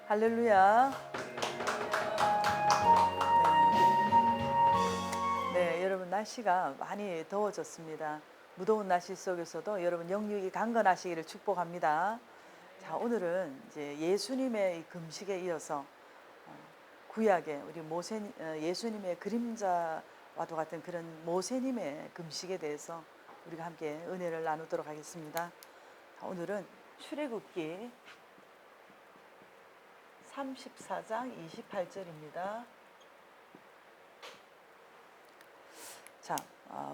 할렐루야. 네, 여러분 날씨가 많이 더워졌습니다. 무더운 날씨 속에서도 여러분 영육이 강건하시기를 축복합니다. 자, 오늘은 이제 예수님의 이 금식에 이어서 구약의 우리 예수님의 그림자와도 같은 그런 모세님의 금식에 대해서 우리가 함께 은혜를 나누도록 하겠습니다. 자, 오늘은 출애굽기 34장 28절입니다. 자,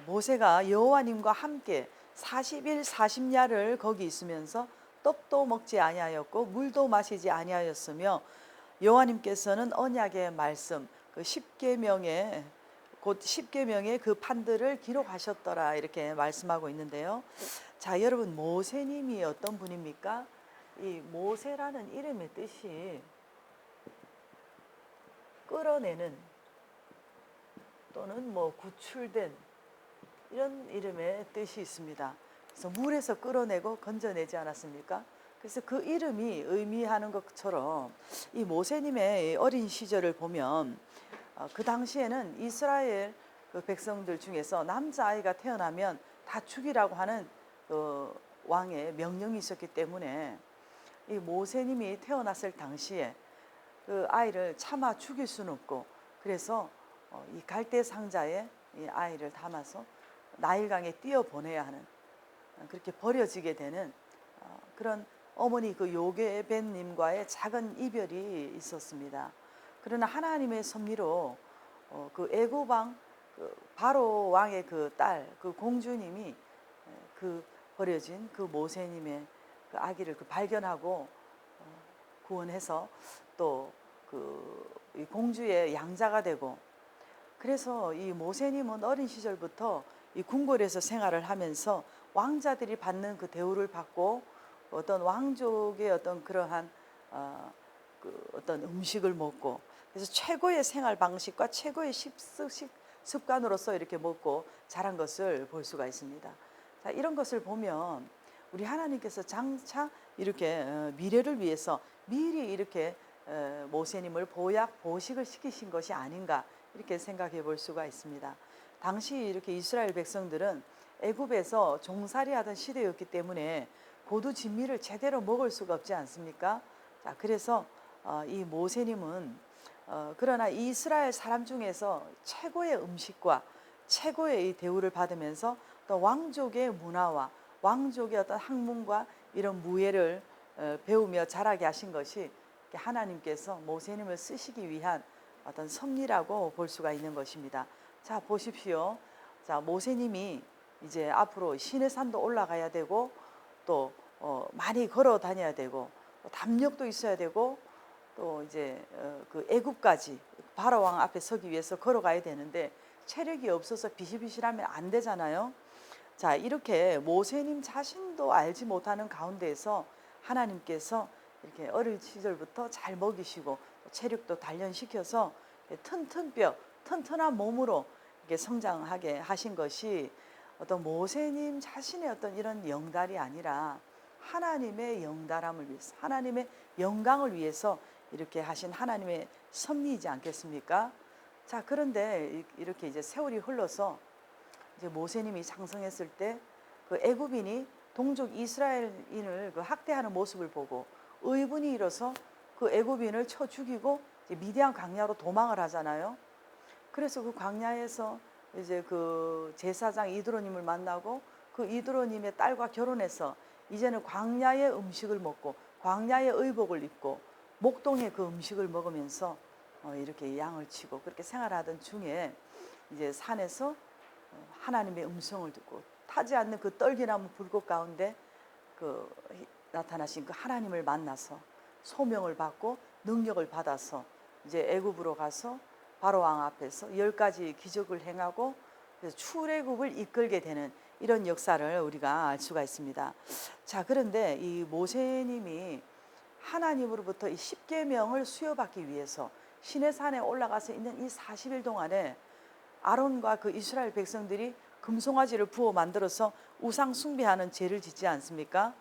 모세가 여호와님과 함께 40일 40야를 거기 있으면서 떡도 먹지 아니하였고 물도 마시지 아니하였으며 여호와님께서는 언약의 말씀 그 십계명의 곧 십계명의 그 판들을 기록하셨더라 이렇게 말씀하고 있는데요. 자, 여러분 모세님이 어떤 분입니까? 이 모세라는 이름의 뜻이 끌어내는 또는 구출된 이런 이름의 뜻이 있습니다. 그래서 물에서 끌어내고 건져내지 않았습니까? 그래서 그 이름이 의미하는 것처럼 이 모세님의 어린 시절을 보면 그 당시에는 이스라엘 그 백성들 중에서 남자아이가 태어나면 다 죽이라고 하는 그 왕의 명령이 있었기 때문에 이 모세님이 태어났을 당시에 그 아이를 차마 죽일 수는 없고 그래서 이 갈대 상자에 이 아이를 담아서 나일강에 띄어 보내야 하는 그렇게 버려지게 되는 그런 어머니 그 요게벳님과의 작은 이별이 있었습니다. 그러나 하나님의 섭리로 그 애굽 왕 그 바로 왕의 그 딸 그 공주님이 그 버려진 그 모세님의 그 아기를 그 발견하고 구원해서 또 그 공주의 양자가 되고 그래서 이 모세님은 어린 시절부터 이 궁궐에서 생활을 하면서 왕자들이 받는 그 대우를 받고 어떤 왕족의 어떤 그러한 그 어떤 음식을 먹고 그래서 최고의 생활 방식과 최고의 습관으로서 이렇게 먹고 자란 것을 볼 수가 있습니다. 자, 이런 것을 보면 우리 하나님께서 장차 이렇게 미래를 위해서 미리 이렇게 모세님을 보식을 시키신 것이 아닌가 이렇게 생각해 볼 수가 있습니다. 당시 이렇게 이스라엘 백성들은 애굽에서 종살이하던 시대였기 때문에 고두 진미를 제대로 먹을 수가 없지 않습니까? 자, 그래서 이 모세님은 그러나 이스라엘 사람 중에서 최고의 음식과 최고의 이 대우를 받으면서 또 왕족의 문화와 왕족의 어떤 학문과 이런 무예를 배우며 자라게 하신 것이 하나님께서 모세님을 쓰시기 위한 어떤 섭리라고 볼 수가 있는 것입니다. 자, 보십시오. 자, 모세님이 이제 앞으로 시내산도 올라가야 되고 또 많이 걸어 다녀야 되고 또 담력도 있어야 되고 또 이제 그 애굽까지 바로 왕 앞에 서기 위해서 걸어가야 되는데 체력이 없어서 비실비실하면 안 되잖아요. 자, 이렇게 모세님 자신도 알지 못하는 가운데에서 하나님께서 이렇게 어릴 시절부터 잘 먹이시고 체력도 단련시켜서 튼튼한 몸으로 이렇게 성장하게 하신 것이 어떤 모세님 자신의 어떤 이런 영달이 아니라 하나님의 영달함을 위해서 하나님의 영광을 위해서 이렇게 하신 하나님의 섭리이지 않겠습니까? 자, 그런데 이렇게 이제 세월이 흘러서 이제 모세님이 장성했을 때 그 애굽인이 동족 이스라엘인을 그 학대하는 모습을 보고 의분이 일어서 그 애굽인을 쳐 죽이고 이제 미디안 광야로 도망을 하잖아요. 그래서 그 광야에서 이제 그 제사장 이드로님을 만나고 그 이드로님의 딸과 결혼해서 이제는 광야의 음식을 먹고 광야의 의복을 입고 목동의 그 음식을 먹으면서 이렇게 양을 치고 그렇게 생활하던 중에 이제 산에서 하나님의 음성을 듣고 타지 않는 그 떨기나무 불꽃 가운데 그 나타나신 그 하나님을 만나서 소명을 받고 능력을 받아서 이제 애굽으로 가서 바로 왕 앞에서 10가지 기적을 행하고 그래서 출애굽을 이끌게 되는 이런 역사를 우리가 알 수가 있습니다. 자, 그런데 이 모세님이 하나님으로부터 이 십계명을 수여받기 위해서 시내산에 올라가서 있는 이 40일 동안에 아론과 그 이스라엘 백성들이 금송아지를 부어 만들어서 우상 숭배하는 죄를 짓지 않습니까?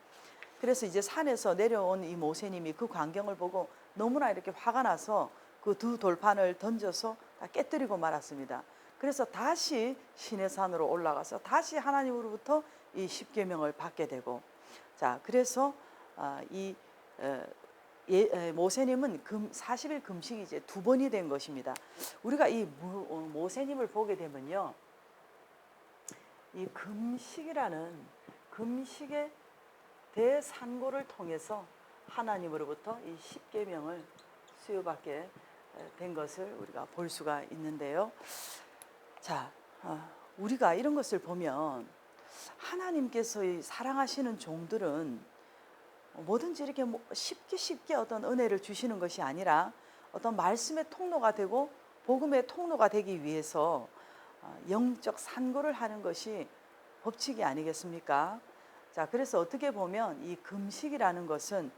그래서 이제 산에서 내려온 이 모세님이 그 광경을 보고 너무나 이렇게 화가 나서 그 두 돌판을 던져서 다 깨뜨리고 말았습니다. 그래서 다시 시내산으로 올라가서 다시 하나님으로부터 이 십계명을 받게 되고, 자 그래서 이 모세님은 40일 금식이 이제 두 번이 된 것입니다. 우리가 이 모세님을 보게 되면요, 이 금식이라는 금식의 대산고를 통해서 하나님으로부터 이 십계명을 수여받게 된 것을 우리가 볼 수가 있는데요. 자, 우리가 이런 것을 보면 하나님께서 사랑하시는 종들은 뭐든지 이렇게 쉽게 어떤 은혜를 주시는 것이 아니라 어떤 말씀의 통로가 되고 복음의 통로가 되기 위해서 영적 산고를 하는 것이 법칙이 아니겠습니까? 자, 그래서 어떻게 보면 이 금식이라는 것은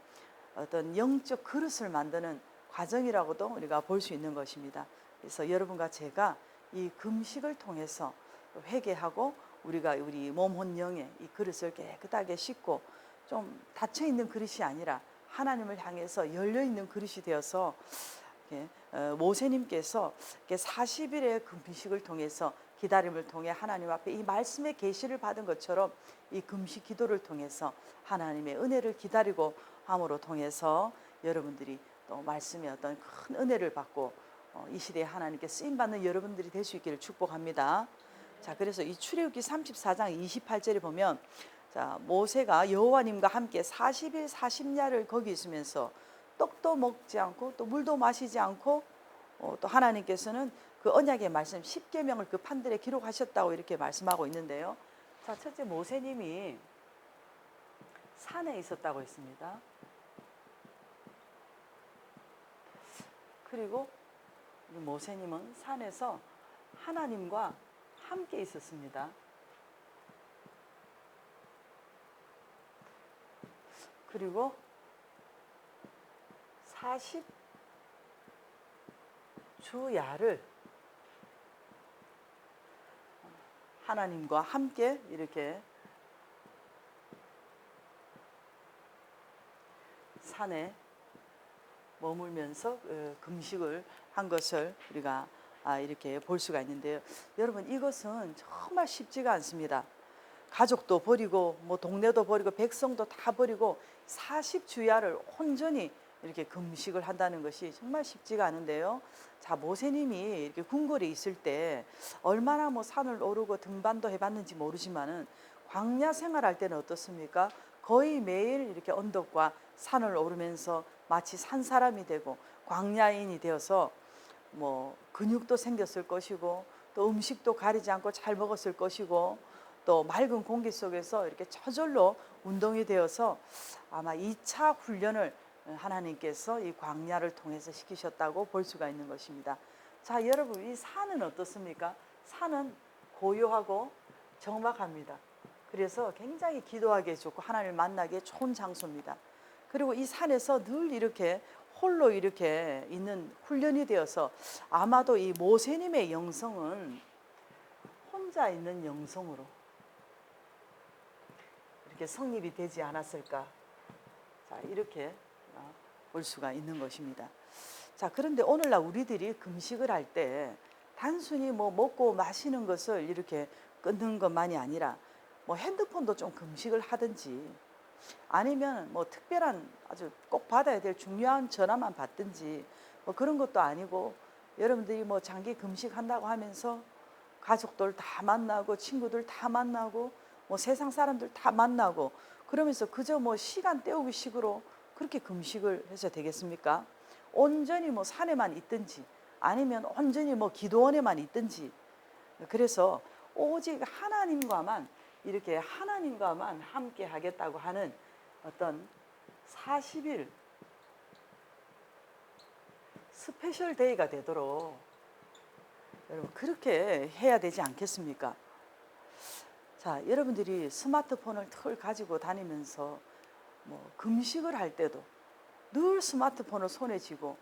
어떤 영적 그릇을 만드는 과정이라고도 우리가 볼 수 있는 것입니다. 그래서 여러분과 제가 이 금식을 통해서 회개하고 우리가 우리 몸, 혼, 영의 이 그릇을 깨끗하게 씻고 좀 닫혀 있는 그릇이 아니라 하나님을 향해서 열려 있는 그릇이 되어서 모세님께서 40일의 금식을 통해서 기다림을 통해 하나님 앞에 이 말씀의 계시를 받은 것처럼 이 금식 기도를 통해서 하나님의 은혜를 기다리고 함으로 통해서 여러분들이 또 말씀의 어떤 큰 은혜를 받고 이 시대에 하나님께 쓰임 받는 여러분들이 될 수 있기를 축복합니다. 자, 그래서 이 출애굽기 34장 28절에 보면, 자, 모세가 여호와님과 함께 40일 40야를 거기 있으면서 떡도 먹지 않고 또 물도 마시지 않고 또 하나님께서는 그 언약의 말씀 십계명을 그 판들에 기록하셨다고 이렇게 말씀하고 있는데요. 자, 첫째 모세님이 산에 있었다고 했습니다. 그리고 모세님은 산에서 하나님과 함께 있었습니다. 그리고 40주야를 하나님과 함께 이렇게 산에 머물면서 금식을 한 것을 우리가 이렇게 볼 수가 있는데요. 여러분, 이것은 정말 쉽지가 않습니다. 가족도 버리고 뭐 동네도 버리고 백성도 다 버리고 40주야를 온전히 이렇게 금식을 한다는 것이 정말 쉽지가 않은데요. 자, 모세님이 이렇게 궁궐에 있을 때 얼마나 뭐 산을 오르고 등반도 해봤는지 모르지만은 광야 생활할 때는 어떻습니까? 거의 매일 이렇게 언덕과 산을 오르면서 마치 산 사람이 되고 광야인이 되어서 뭐 근육도 생겼을 것이고 또 음식도 가리지 않고 잘 먹었을 것이고 또 맑은 공기 속에서 이렇게 저절로 운동이 되어서 아마 2차 훈련을 하나님께서 이 광야를 통해서 시키셨다고 볼 수가 있는 것입니다. 자, 여러분, 이 산은 어떻습니까? 산은 고요하고 적막합니다. 그래서 굉장히 기도하기에 좋고 하나님을 만나기에 좋은 장소입니다. 그리고 이 산에서 늘 이렇게 홀로 이렇게 있는 훈련이 되어서 아마도 이 모세님의 영성은 혼자 있는 영성으로 이렇게 성립이 되지 않았을까. 자, 이렇게 볼 수가 있는 것입니다. 자, 그런데 오늘날 우리들이 금식을 할 때 단순히 뭐 먹고 마시는 것을 이렇게 끊는 것만이 아니라 뭐 핸드폰도 좀 금식을 하든지 아니면 뭐 특별한 아주 꼭 받아야 될 중요한 전화만 받든지 뭐 그런 것도 아니고 여러분들이 뭐 장기 금식한다고 하면서 가족들 다 만나고 친구들 다 만나고 뭐 세상 사람들 다 만나고 그러면서 그저 뭐 시간 때우기 식으로 그렇게 금식을 해서 되겠습니까? 온전히 뭐 산에만 있든지 아니면 온전히 뭐 기도원에만 있든지 그래서 오직 하나님과만 이렇게 하나님과만 함께 하겠다고 하는 어떤 40일 스페셜 데이가 되도록 여러분 그렇게 해야 되지 않겠습니까? 자, 여러분들이 스마트폰을 털 가지고 다니면서 뭐 금식을 할 때도 늘 스마트폰을 손에 쥐고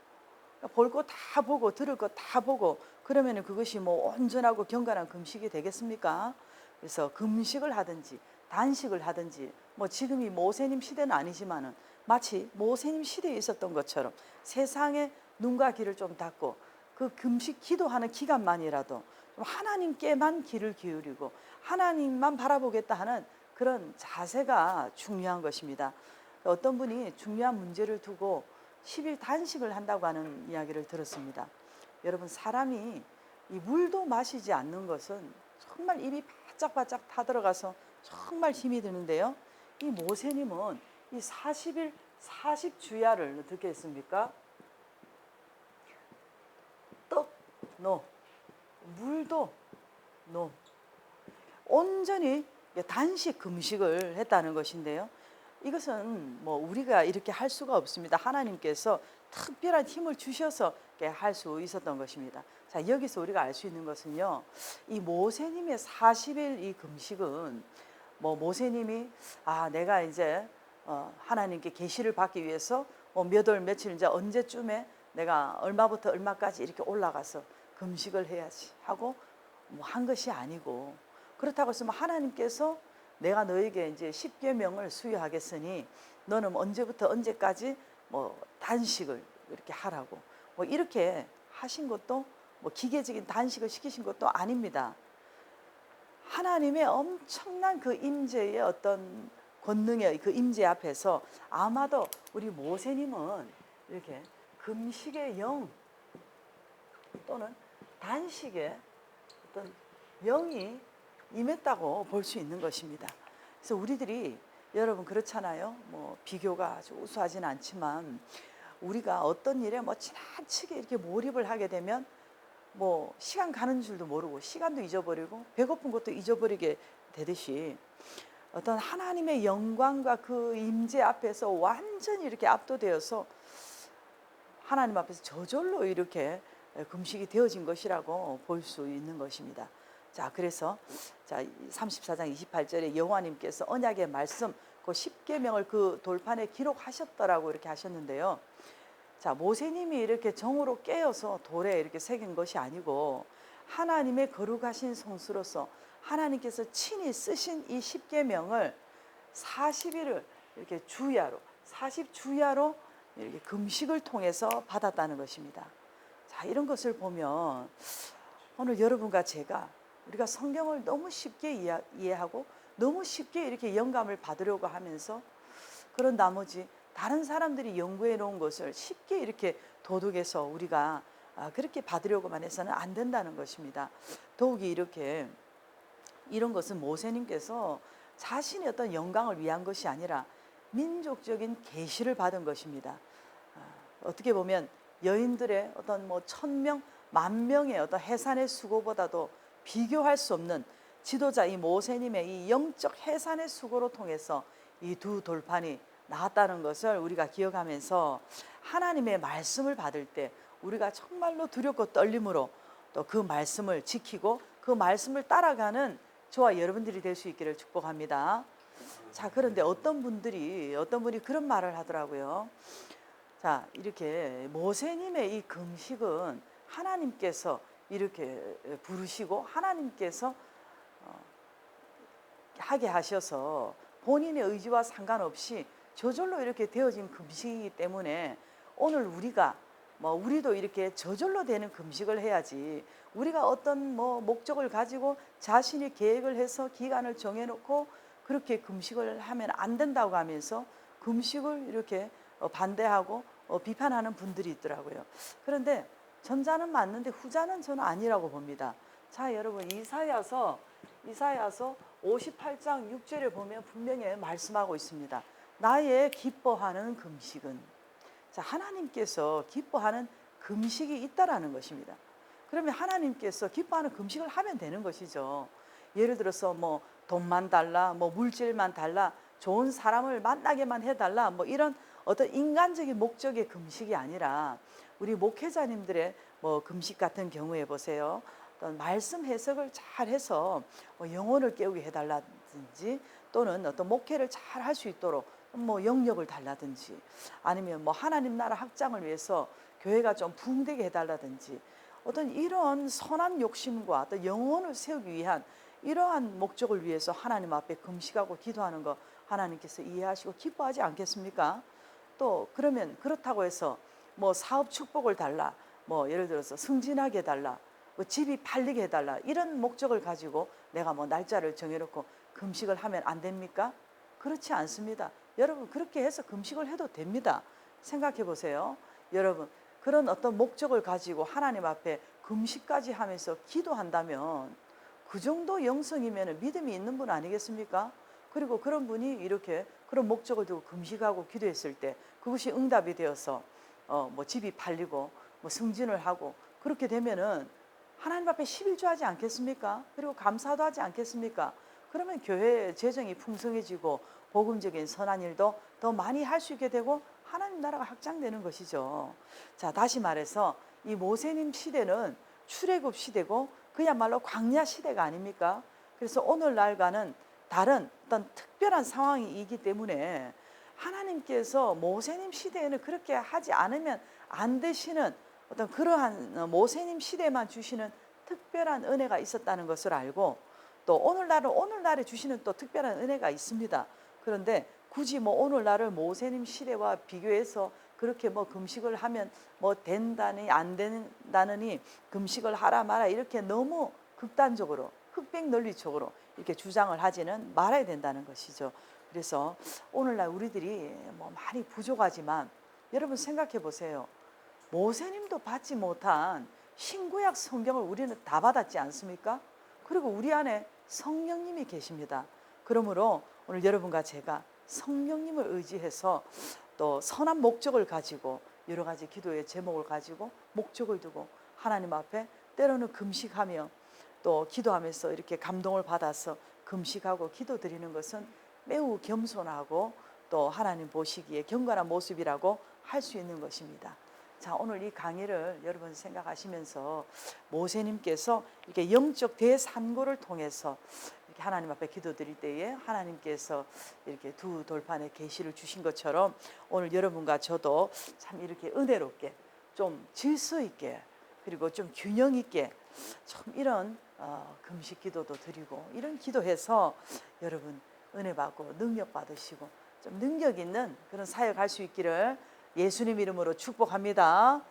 볼 거 다 보고 들을 거 다 보고 그러면 그것이 뭐 온전하고 경건한 금식이 되겠습니까? 그래서 금식을 하든지 단식을 하든지 뭐 지금이 모세님 시대는 아니지만은 마치 모세님 시대에 있었던 것처럼 세상에 눈과 귀를 좀 닫고 그 금식 기도하는 기간만이라도 좀 하나님께만 귀를 기울이고 하나님만 바라보겠다 하는 그런 자세가 중요한 것입니다. 어떤 분이 중요한 문제를 두고 10일 단식을 한다고 하는 이야기를 들었습니다. 여러분, 사람이 이 물도 마시지 않는 것은 정말 입이 바짝바짝 타들어가서 정말 힘이 드는데요. 이 모세님은 이 40일 40주야를 어떻게 했습니까? 떡 노, 물도 노, 온전히 단식 금식을 했다는 것인데요. 이것은 뭐 우리가 이렇게 할 수가 없습니다. 하나님께서 특별한 힘을 주셔서 할 수 있었던 것입니다. 자, 여기서 우리가 알 수 있는 것은요, 이 모세님의 40일 이 금식은 뭐 모세님이 내가 이제 하나님께 계시를 받기 위해서 몇 월 며칠 이제 언제쯤에 내가 얼마부터 얼마까지 이렇게 올라가서 금식을 해야지 하고 뭐 한 것이 아니고, 그렇다고 해서 하나님께서 내가 너에게 이제 10계명을 수여하겠으니 너는 언제부터 언제까지 뭐 단식을 이렇게 하라고 뭐 이렇게 하신 것도 뭐 기계적인 단식을 시키신 것도 아닙니다. 하나님의 엄청난 그 임재의 어떤 권능의 그 임재 앞에서 아마도 우리 모세님은 이렇게 금식의 영 또는 단식의 어떤 영이 임했다고 볼 수 있는 것입니다. 그래서 우리들이 여러분 그렇잖아요. 뭐 비교가 아주 우수하진 않지만 우리가 어떤 일에 뭐 지나치게 이렇게 몰입을 하게 되면 뭐 시간 가는 줄도 모르고 시간도 잊어버리고 배고픈 것도 잊어버리게 되듯이 어떤 하나님의 영광과 그 임재 앞에서 완전히 이렇게 압도되어서 하나님 앞에서 저절로 이렇게 금식이 되어진 것이라고 볼 수 있는 것입니다. 자, 그래서 34장 28절에 여호와님께서 언약의 말씀 그 10계명을 그 돌판에 기록하셨더라고 이렇게 하셨는데요. 자, 모세님이 이렇게 정으로 깨어서 돌에 이렇게 새긴 것이 아니고 하나님의 거룩하신 성수로서 하나님께서 친히 쓰신 이 10계명을 40일을 이렇게 주야로 40주야로 이렇게 금식을 통해서 받았다는 것입니다. 자, 이런 것을 보면 오늘 여러분과 제가 우리가 성경을 너무 쉽게 이해하고 너무 쉽게 이렇게 영감을 받으려고 하면서 그런 나머지 다른 사람들이 연구해 놓은 것을 쉽게 이렇게 도둑에서 우리가 그렇게 받으려고만 해서는 안 된다는 것입니다. 더욱이 이렇게 이런 것은 모세님께서 자신의 어떤 영광을 위한 것이 아니라 민족적인 계시를 받은 것입니다. 어떻게 보면 여인들의 어떤 뭐 1000명, 10,000명의 어떤 해산의 수고보다도 비교할 수 없는 지도자 이 모세님의 이 영적 해산의 수고로 통해서 이 두 돌판이 나왔다는 것을 우리가 기억하면서 하나님의 말씀을 받을 때 우리가 정말로 두렵고 떨림으로 또 그 말씀을 지키고 그 말씀을 따라가는 저와 여러분들이 될 수 있기를 축복합니다. 자, 그런데 어떤 분이 그런 말을 하더라고요. 자, 이렇게 모세님의 이 금식은 하나님께서 이렇게 부르시고 하나님께서 하게 하셔서 본인의 의지와 상관없이 저절로 이렇게 되어진 금식이기 때문에 오늘 우리도 이렇게 저절로 되는 금식을 해야지 우리가 어떤 뭐 목적을 가지고 자신이 계획을 해서 기간을 정해놓고 그렇게 금식을 하면 안 된다고 하면서 금식을 이렇게 반대하고 비판하는 분들이 있더라고요. 그런데 전자는 맞는데 후자는 저는 아니라고 봅니다. 자, 여러분 이사야서 58장 6절에 보면 분명히 말씀하고 있습니다. 나의 기뻐하는 금식은, 자, 하나님께서 기뻐하는 금식이 있다라는 것입니다. 그러면 하나님께서 기뻐하는 금식을 하면 되는 것이죠. 예를 들어서 뭐 돈만 달라, 뭐 물질만 달라, 좋은 사람을 만나게만 해달라, 뭐 이런 어떤 인간적인 목적의 금식이 아니라 우리 목회자님들의 뭐 금식 같은 경우에 보세요. 어떤 말씀 해석을 잘 해서 뭐 영혼을 깨우게 해달라든지 또는 어떤 목회를 잘 할 수 있도록 뭐 영역을 달라든지 아니면 뭐 하나님 나라 확장을 위해서 교회가 좀 부흥되게 해달라든지 어떤 이런 선한 욕심과 또 영혼을 세우기 위한 이러한 목적을 위해서 하나님 앞에 금식하고 기도하는 거 하나님께서 이해하시고 기뻐하지 않겠습니까? 또 그러면 그렇다고 해서 뭐 사업 축복을 달라, 뭐 예를 들어서 승진하게 해달라, 뭐 집이 팔리게 해달라, 이런 목적을 가지고 내가 뭐 날짜를 정해놓고 금식을 하면 안 됩니까? 그렇지 않습니다. 여러분, 그렇게 해서 금식을 해도 됩니다. 생각해 보세요. 여러분, 그런 어떤 목적을 가지고 하나님 앞에 금식까지 하면서 기도한다면 그 정도 영성이면 믿음이 있는 분 아니겠습니까? 그리고 그런 분이 이렇게 그런 목적을 두고 금식하고 기도했을 때 그것이 응답이 되어서 뭐 집이 팔리고 뭐 승진을 하고 그렇게 되면은 하나님 앞에 11조 하지 않겠습니까? 그리고 감사도 하지 않겠습니까? 그러면 교회 재정이 풍성해지고 복음적인 선한 일도 더 많이 할 수 있게 되고 하나님 나라가 확장되는 것이죠. 자, 다시 말해서 이 모세님 시대는 출애굽 시대고 그야말로 광야 시대가 아닙니까? 그래서 오늘날과는 다른 어떤 특별한 상황이기 때문에 하나님께서 모세님 시대에는 그렇게 하지 않으면 안 되시는 어떤 그러한 모세님 시대만 주시는 특별한 은혜가 있었다는 것을 알고, 또 오늘날은 오늘날에 주시는 또 특별한 은혜가 있습니다. 그런데 굳이 뭐 오늘날을 모세님 시대와 비교해서 그렇게 뭐 금식을 하면 뭐 된다니 안 된다느니 금식을 하라 마라 이렇게 너무 극단적으로 흑백 논리적으로 이렇게 주장을 하지는 말아야 된다는 것이죠. 그래서 오늘날 우리들이 뭐 많이 부족하지만 여러분 생각해 보세요. 모세님도 받지 못한 신구약 성경을 우리는 다 받았지 않습니까? 그리고 우리 안에 성령님이 계십니다. 그러므로 오늘 여러분과 제가 성령님을 의지해서 또 선한 목적을 가지고 여러 가지 기도의 제목을 가지고 목적을 두고 하나님 앞에 때로는 금식하며 또 기도하면서 이렇게 감동을 받아서 금식하고 기도 드리는 것은 매우 겸손하고 또 하나님 보시기에 경건한 모습이라고 할 수 있는 것입니다. 자, 오늘 이 강의를 여러분 생각하시면서 모세님께서 이렇게 영적 대산고를 통해서 이렇게 하나님 앞에 기도드릴 때에 하나님께서 이렇게 두 돌판에 계시를 주신 것처럼 오늘 여러분과 저도 참 이렇게 은혜롭게 좀 질서 있게 그리고 좀 균형 있게 좀 이런 금식 기도도 드리고 이런 기도해서 여러분 은혜 받고 능력 받으시고 좀 능력 있는 그런 사역할 수 있기를 예수님 이름으로 축복합니다.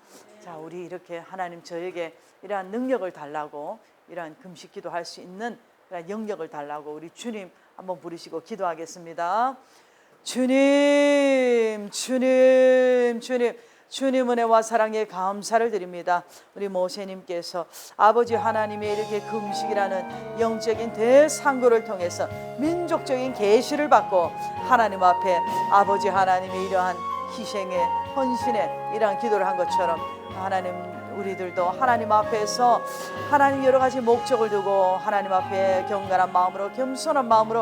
자, 우리 이렇게 하나님 저에게 이러한 능력을 달라고 이러한 금식 기도할 수 있는 그런 영역을 달라고 우리 주님 한번 부르시고 기도하겠습니다. 주님, 주님, 주님, 주님 은혜와 사랑에 감사를 드립니다. 우리 모세님께서 아버지 하나님의 이렇게 금식이라는 영적인 대상고를 통해서 민족적인 계시를 받고 하나님 앞에 아버지 하나님의 이러한 희생의 헌신의 이러한 기도를 한 것처럼 하나님 우리들도 하나님 앞에서 하나님 여러 가지 목적을 두고 하나님 앞에 경건한 마음으로 겸손한 마음으로